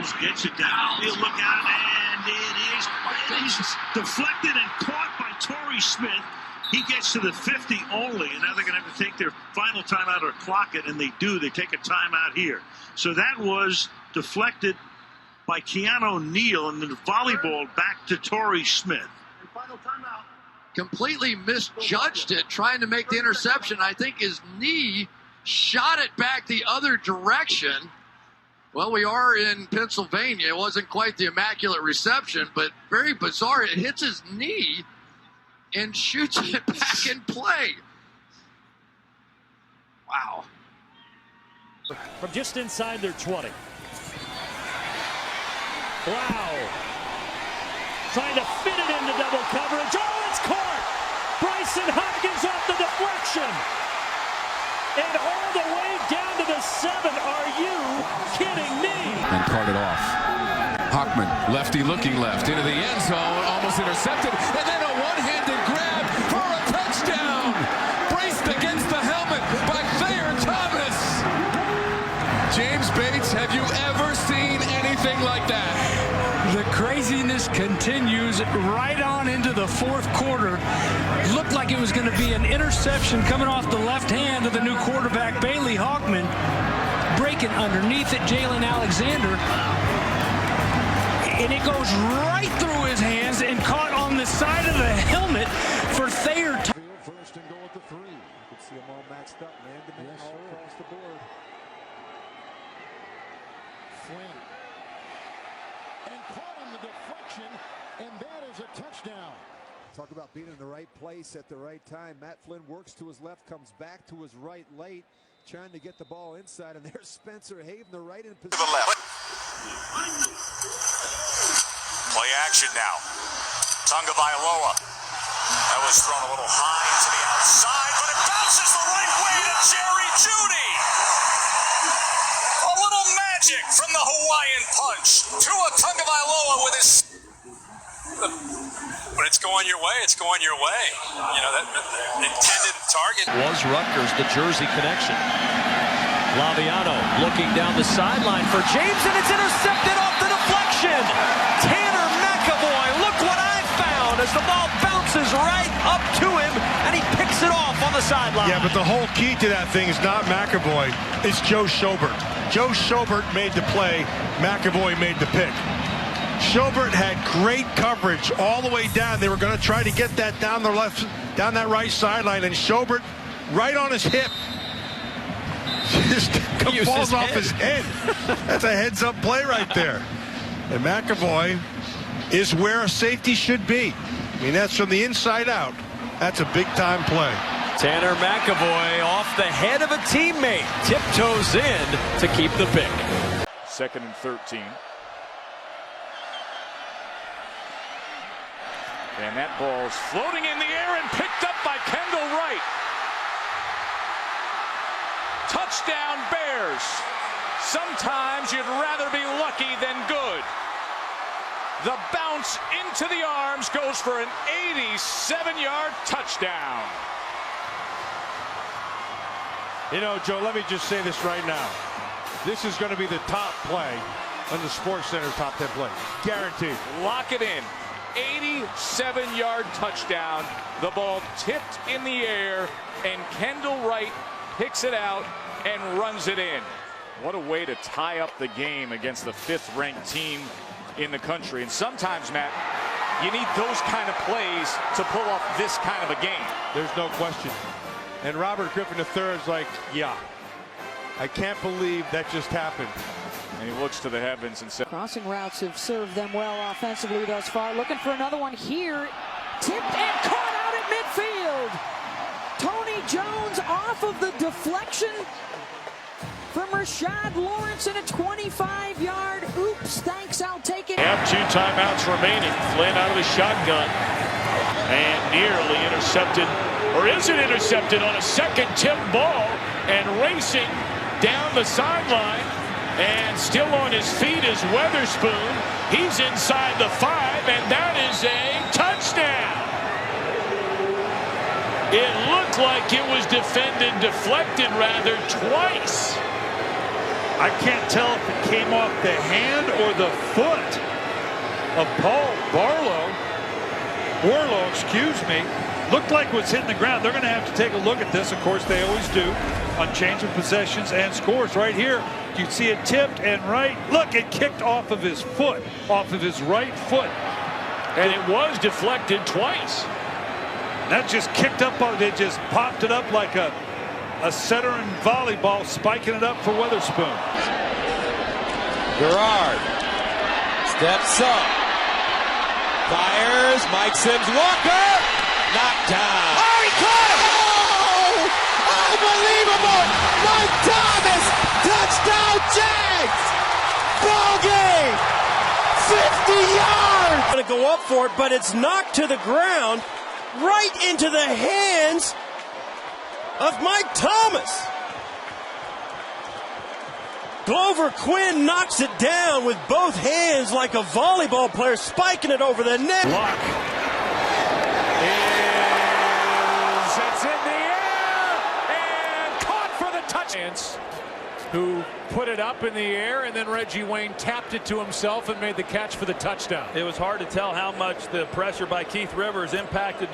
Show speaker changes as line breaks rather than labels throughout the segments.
Jones gets it down. He'll look out, and it is deflected and caught by Torrey Smith. He gets to the 50 only, and now they're going to have to take their final timeout or clock it, and they do. They take a timeout here. So that was deflected by Keanu O'Neal, and the volleyball back to Torrey Smith. And final timeout.
Completely misjudged it, trying to make the interception. I think his knee shot it back the other direction. Well, we are in Pennsylvania. It wasn't quite the immaculate reception, but very bizarre. It hits his knee and shoots it back in play. Wow.
From just inside their 20. Wow. Trying to fit it into double coverage. Oh, it's caught! Bryson Hopkins off the deflection. And all the way down to the 7. Are you kidding me?
And carted off. Hockman, lefty looking left, into the end zone, almost intercepted, and then a one-handed grab for a touchdown! Braced against the helmet by Thayer Thomas! James Bates, have you ever seen anything like that?
The craziness continues right on into the fourth quarter. Looked like it was going to be an interception coming off the left hand of the new quarterback, Bailey Hockman. Breaking underneath it, Jalen Alexander. And it goes right through his hands and caught on the side of the helmet for Thayer.
First and goal at the 3. You can see them all maxed up, man. All across the board. Flynn. And caught on the deflection, and that is a touchdown. Talk about being in the right place at the right time. Matt Flynn works to his left, comes back to his right late, trying to get the ball inside, and there's Spencer Haven, the right in position.
To the left. Play action now. Tonga Vailoa. That was thrown a little high to the outside, but it bounces the right way to Jerry Jeudy. A little magic from the Hawaiian punch. Tua Tonga Vailoa with his... But it's going your way. It's going your way. You know, that intended target
Was Rutgers, the Jersey connection. Laviano looking down the sideline for James, and it's intercepted off the deflection. Tanner McAvoy, look what I found as the ball bounces right up to him, and he picks it off on the sideline.
Yeah, but the whole key to that thing is not McAvoy, it's Joe Schobert. Joe Schobert made the play, McAvoy made the pick. Schobert had great coverage all the way down. They were going to try to get that down that right sideline, and Schobert right on his hip just falls off his head. That's a heads-up play right there. And McAvoy is where a safety should be. I mean, that's from the inside out. That's a big-time play.
Tanner McAvoy off the head of a teammate. Tiptoes in to keep the pick. 2nd and 13. And that ball's floating in the air and picked up by Kendall Wright. Touchdown Bears. Sometimes you'd rather be lucky than good. The bounce into the arms goes for an 87-yard touchdown.
You know, Joe, let me just say this right now. This is going to be the top play on the SportsCenter top 10 play. Guaranteed.
Lock it in. 87-yard touchdown. The ball tipped in the air, and Kendall Wright picks it out and runs it in. What a way to tie up the game against the 5th-ranked team in the country. And sometimes, Matt, you need those kind of plays to pull off this kind of a game.
There's no question. And Robert Griffin III is like, yeah, I can't believe that just happened.
And he looks to the heavens and says,
crossing routes have served them well offensively thus far. Looking for another one here. Tipped and caught out at midfield. Tony Jones off of the deflection from Rashad Lawrence in a 25-yard oops. Thanks, I'll take it.
Have 2 timeouts remaining. Flynn out of the shotgun and nearly intercepted, or is it intercepted on a second tip ball, and racing down the sideline. And still on his feet is Weatherspoon. He's inside the 5, and that is a touchdown. It looked like it was deflected rather twice.
I can't tell if it came off the hand or the foot of Paul Warlow, excuse me. Looked like it was hitting the ground. They're going to have to take a look at this. Of course, they always do on change of possessions and scores. Right here, you see it tipped and right. Look, it kicked off of his foot, off of his right foot.
And it was deflected twice.
That just kicked up, they just popped it up like a setter in volleyball, spiking it up for Witherspoon.
Gerard steps up, fires, Mike Sims, Walker, knocked down. Oh, he caught it! Oh, unbelievable! Mike Thomas, touchdown Jags! Ball game! 50 yards!
Going to go up for it, but it's knocked to the ground, right into the hands of Mike Thomas. Glover Quinn knocks it down with both hands like a volleyball player, spiking it over the net.
Luck it's in the air and caught for the touchdown. Who put it up in the air, and then Reggie Wayne tapped it to himself and made the catch for the touchdown.
It was hard to tell how much the pressure by Keith Rivers impacted.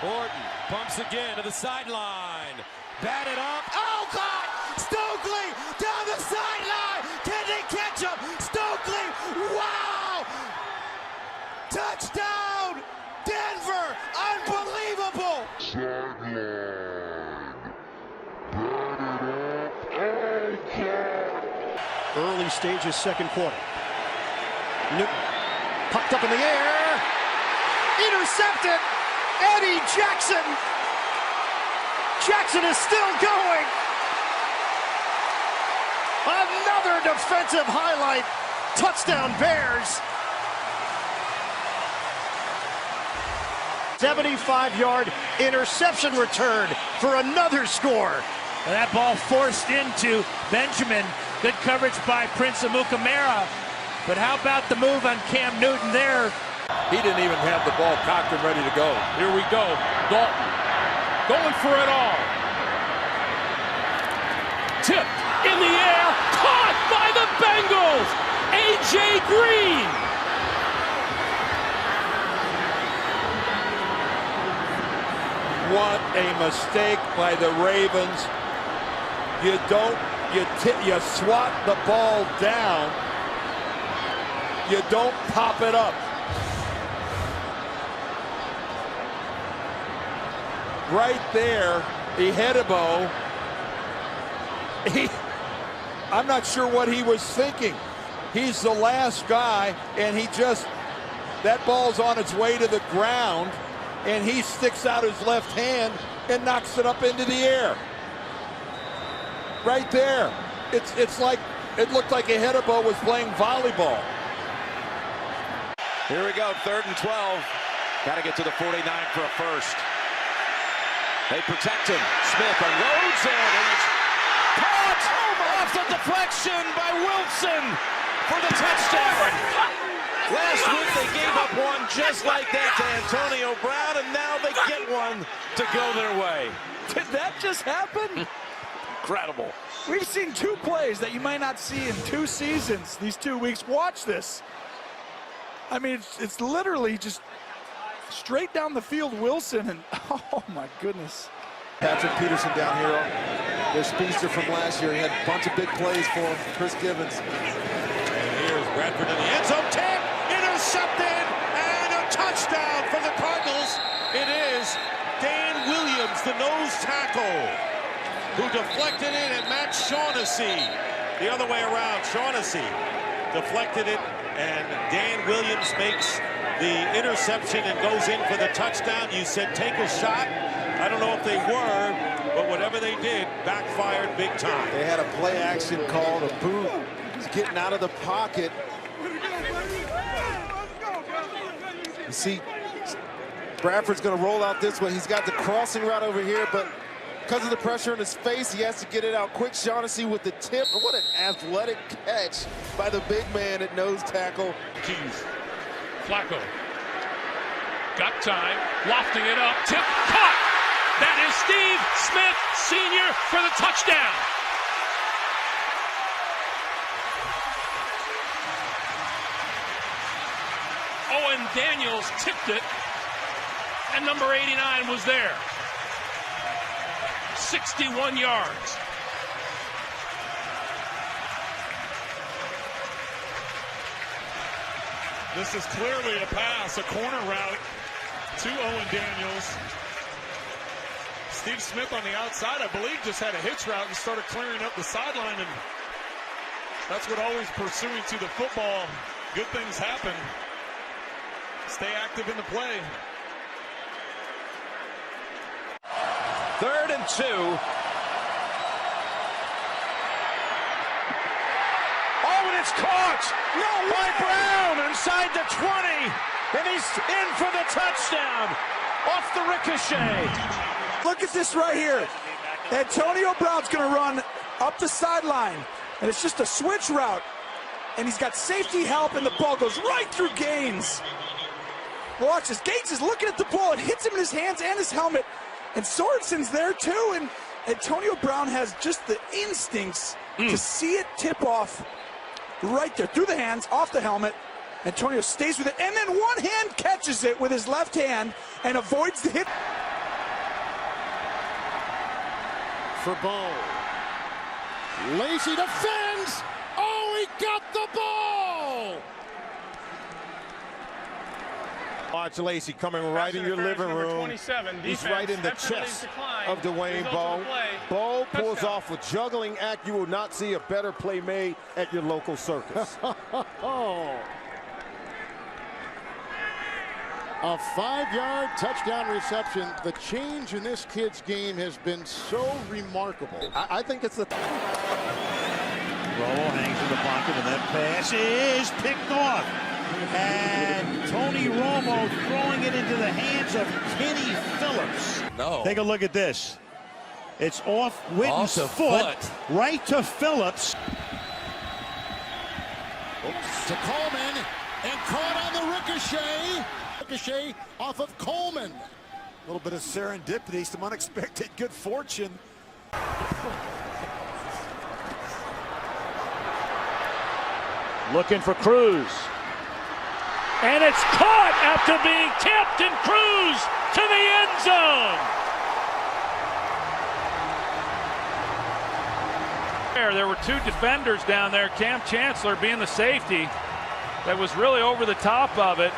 Orton pumps again to the sideline. Batted up. Oh, God! Stokely down the sideline. Can they catch him? Stokely! Wow! Touchdown! Denver! Unbelievable!
Early stages, second quarter. Newton popped up in the air. Intercepted. Eddie Jackson. Jackson is still going. Another defensive highlight. Touchdown Bears. 75-yard interception return for another score.
And that ball forced into Benjamin. Good coverage by Prince Amukamara. But how about the move on Cam Newton there?
He didn't even have the ball cocked and ready to go.
Here we go. Dalton going for it all. Tipped in the air. Caught by the Bengals. A.J. Green.
What a mistake by the Ravens. You swat the ball down. You don't pop it up. Right there, Ihedebo, I'm not sure what he was thinking. He's the last guy, and that ball's on its way to the ground, and he sticks out his left hand and knocks it up into the air. Right there. It's like, it looked like Ihedebo was playing volleyball.
Here we go, 3rd and 12. Got to get to the 49 for a first. They protect him. Smith unloads it, and it's caught off the deflection by Wilson for the touchdown. Last week they gave up one just like that to Antonio Brown, and now they get one to go their way.
Did that just happen?
Incredible.
We've seen two plays that you might not see in 2 seasons these 2 weeks. Watch this. I mean, it's literally just straight down the field, Wilson, and oh my goodness.
Patrick Peterson down here, their speedster from last year. He had a bunch of big plays for Chris Gibbons.
And here's Bradford in the end zone. Tip, intercepted, and a touchdown for the Cardinals. It is Dan Williams, the nose tackle, who deflected it, and Matt Shaughnessy the other way around. Shaughnessy deflected it, and Dan Williams makes the interception and goes in for the touchdown. You said take a shot. I don't know if they were, but whatever they did backfired big time.
They had a play action call to Booth. He's getting out of the pocket. You see, Bradford's going to roll out this way. He's got the crossing route over here, but because of the pressure in his face, he has to get it out quick. Shaughnessy with the tip. What an athletic catch by the big man at nose tackle.
Jeez. Flacco. Got time. Lofting it up. Tip. Caught. That is Steve Smith, Sr. for the touchdown.
Owen Daniels tipped it, and number 89 was there. 61 yards.
This is clearly a pass, a corner route to Owen Daniels. Steve Smith on the outside, I believe, just had a hitch route and started clearing up the sideline, and that's what always pursuing to the football. Good things happen. Stay active in the play.
3rd and 2.
Oh, and it's caught! No way! By Brown inside the 20, and he's in for the touchdown off the ricochet.
Look at this right here. Antonio Brown's going to run up the sideline, and it's just a switch route, and he's got safety help, and the ball goes right through Gaines. Watch this. Gaines is looking at the ball. It hits him in his hands and his helmet, and Sorensen's there too, and Antonio Brown has just the instincts to see it tip off right there through the hands, off the helmet. Antonio stays with it, and then one hand catches it with his left hand and avoids the hit.
For Bo. Lacy defends. Oh, he got the ball.
Watch Lacy coming right in your living room. He's right in the chest of Dwayne Bowe. Bowe pulls off with juggling act. You will not see a better play made at your local circus.
A 5-yard touchdown reception. The change in this kid's game has been so remarkable.
I think it's the...
Romo hangs in the pocket, and that pass is picked off. And Tony Romo throwing it into the hands of Kenny Phillips.
No.
Take a look at this. It's off Witten's foot, right to Phillips.
To Coleman, and caught on the ricochet. Ricochet off of Coleman. A little bit of serendipity, some unexpected good fortune.
Looking for Cruz. And it's caught after being tipped, and Cruz to the end zone. There were two defenders down there. Cam Chancellor being the safety that was really over the top of it,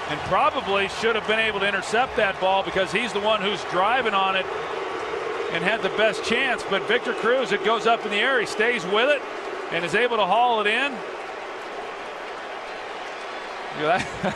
and probably should have been able to intercept that ball because he's the one who's driving on it and had the best chance. But Victor Cruz, it goes up in the air, he stays with it and is able to haul it in.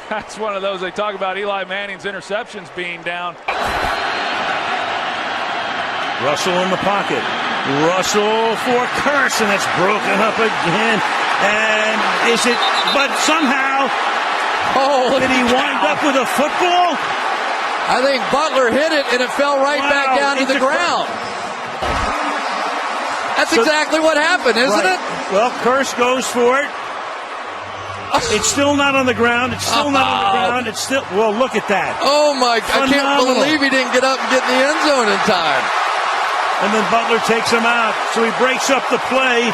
That's one of those, they talk about Eli Manning's interceptions being down.
Russell in the pocket. Russell for Curse, and it's broken up again. And is it, but somehow, did he wind up with a football?
I think Butler hit it, and it fell right back down to the ground. That's exactly what happened, isn't it?
Well, Curse goes for it. It's still not on the ground. It's still not on the ground. It's still, well, look at that.
Oh, my, I can't believe he didn't get up and get in the end zone in time.
And then Butler takes him out. So he breaks up the play.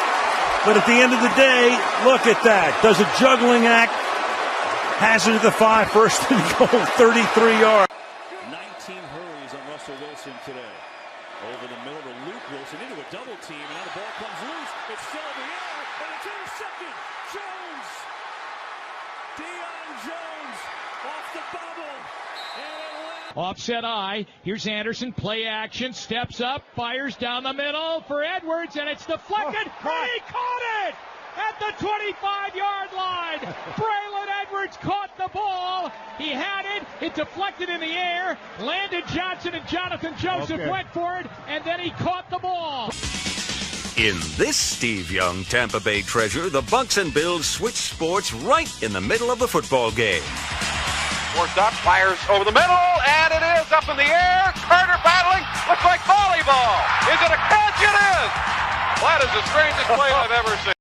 But at the end of the day, look at that. Does a juggling act. Has it at the 5, first and goal, 33 yards.
19 hurries on Russell Wilson today. Over the middle to Luke Wilson into a double team, and now the ball comes loose. It's still in the air, and it's intercepted. Jones. Deion Jones off the bubble.
Offset eye. Here's Anderson. Play action. Steps up. Fires down the middle for Edwards, and it's deflected. And he caught it at the 25-yard line. Braylon Edwards caught the ball. He had it. It deflected in the air. Landon Johnson and Jonathan Joseph went for it, and then he caught the ball.
In this Steve Young Tampa Bay treasure, the Bucks and Bills switch sports right in the middle of the football game.
Forced up, fires over the middle, and it is up in the air. Carter battling, looks like volleyball. Is it a catch? It is. That is the strangest play I've ever seen.